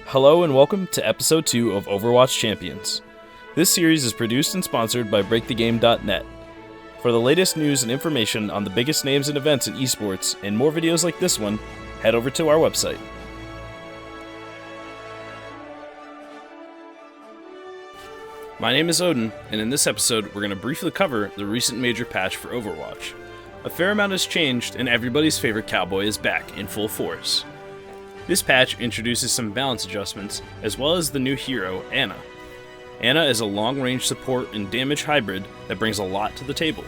Hello and welcome to episode 2 of Overwatch Champions. This series is produced and sponsored by BreakTheGame.net. For the latest news and information on the biggest names and events in esports and more videos like this one, head over to our website. My name is Odin, and in this episode we're going to briefly cover the recent major patch for Overwatch. A fair amount has changed, and everybody's favorite cowboy is back in full force. This patch introduces some balance adjustments, as well as the new hero, Ana. Ana is a long-range support and damage hybrid that brings a lot to the table.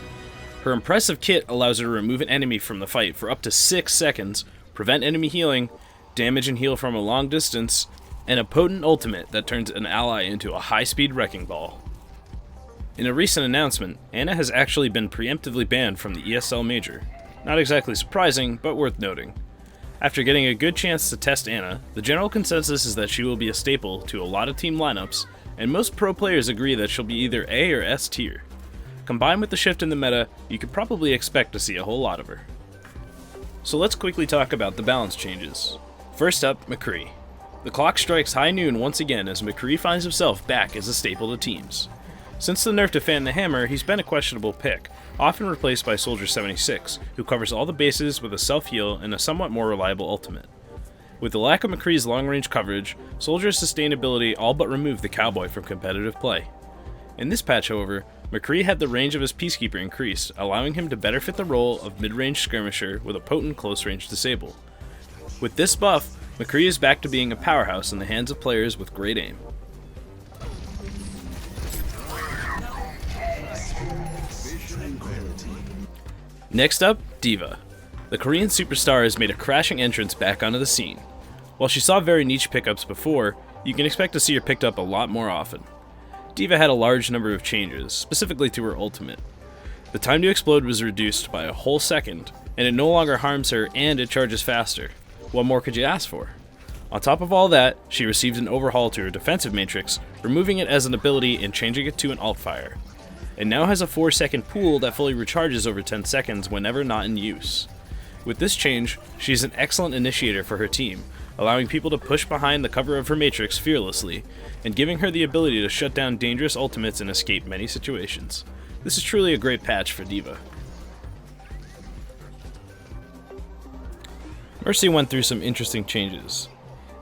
Her impressive kit allows her to remove an enemy from the fight for up to 6 seconds, prevent enemy healing, damage and heal from a long distance, and a potent ultimate that turns an ally into a high-speed wrecking ball. In a recent announcement, Ana has actually been preemptively banned from the ESL Major. Not exactly surprising, but worth noting. After getting a good chance to test Ana, the general consensus is that she will be a staple to a lot of team lineups, and most pro players agree that she'll be either A or S tier. Combined with the shift in the meta, you could probably expect to see a whole lot of her. So let's quickly talk about the balance changes. First up, McCree. The clock strikes high noon once again as McCree finds himself back as a staple to teams. Since the nerf to Fan the Hammer, he's been a questionable pick, often replaced by Soldier 76, who covers all the bases with a self-heal and a somewhat more reliable ultimate. With the lack of McCree's long-range coverage, Soldier's sustainability all but removed the cowboy from competitive play. In this patch, however, McCree had the range of his Peacekeeper increased, allowing him to better fit the role of mid-range skirmisher with a potent close-range disable. With this buff, McCree is back to being a powerhouse in the hands of players with great aim. Next up, D.Va. The Korean superstar has made a crashing entrance back onto the scene. While she saw very niche pickups before, you can expect to see her picked up a lot more often. D.Va had a large number of changes, specifically to her ultimate. The time to explode was reduced by a whole second, and it no longer harms her and it charges faster. What more could you ask for? On top of all that, she received an overhaul to her defensive matrix, removing it as an ability and changing it to an alt fire. It now has a 4-second pool that fully recharges over 10 seconds whenever not in use. With this change, she is an excellent initiator for her team, allowing people to push behind the cover of her matrix fearlessly, and giving her the ability to shut down dangerous ultimates and escape many situations. This is truly a great patch for D.Va. Mercy went through some interesting changes.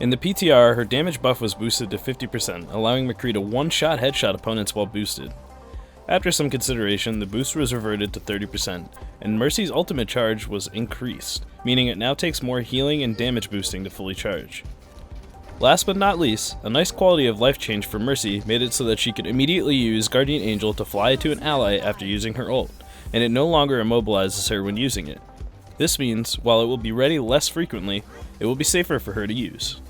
In the PTR, her damage buff was boosted to 50%, allowing McCree to one-shot headshot opponents while boosted. After some consideration, the boost was reverted to 30%, and Mercy's ultimate charge was increased, meaning it now takes more healing and damage boosting to fully charge. Last but not least, a nice quality of life change for Mercy made it so that she could immediately use Guardian Angel to fly to an ally after using her ult, and it no longer immobilizes her when using it. This means, while it will be ready less frequently, it will be safer for her to use.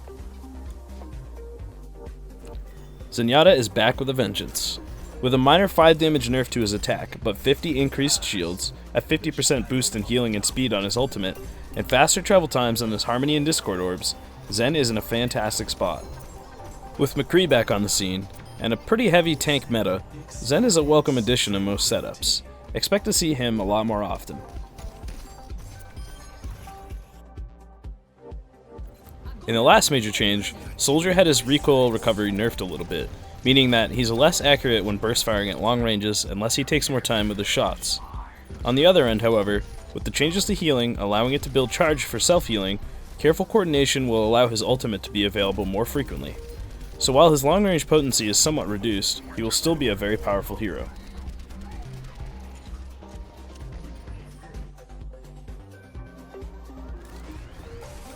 Zenyatta is back with a vengeance. With a minor 5 damage nerf to his attack, but 50 increased shields, a 50% boost in healing and speed on his ultimate, and faster travel times on his Harmony and Discord orbs, Zen is in a fantastic spot. With McCree back on the scene, and a pretty heavy tank meta, Zen is a welcome addition in most setups. Expect to see him a lot more often. In the last major change, Soldier had his recoil recovery nerfed a little bit, meaning that he's less accurate when burst firing at long ranges unless he takes more time with his shots. On the other end, however, with the changes to healing allowing it to build charge for self-healing, careful coordination will allow his ultimate to be available more frequently. So while his long-range potency is somewhat reduced, he will still be a very powerful hero.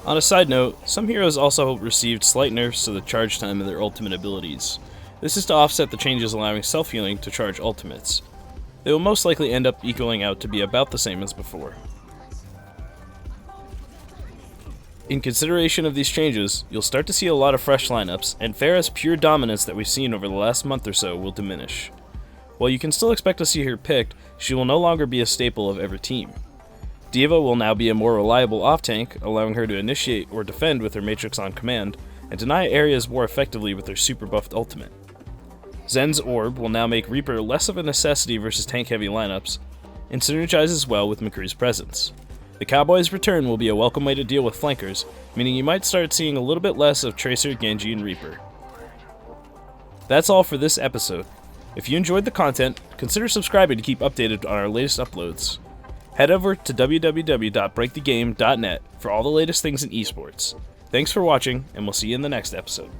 On a side note, some heroes also received slight nerfs to the charge time of their ultimate abilities. This is to offset the changes allowing self-healing to charge ultimates. They will most likely end up equaling out to be about the same as before. In consideration of these changes, you'll start to see a lot of fresh lineups, and Pharah's pure dominance that we've seen over the last month or so will diminish. While you can still expect to see her picked, she will no longer be a staple of every team. D.Va will now be a more reliable off-tank, allowing her to initiate or defend with her matrix on command, and deny areas more effectively with her super buffed ultimate. Zen's orb will now make Reaper less of a necessity versus tank-heavy lineups, and synergizes well with McCree's presence. The Cowboys' return will be a welcome way to deal with flankers, meaning you might start seeing a little bit less of Tracer, Genji, and Reaper. That's all for this episode. If you enjoyed the content, consider subscribing to keep updated on our latest uploads. Head over to www.breakthegame.net for all the latest things in esports. Thanks for watching, and we'll see you in the next episode.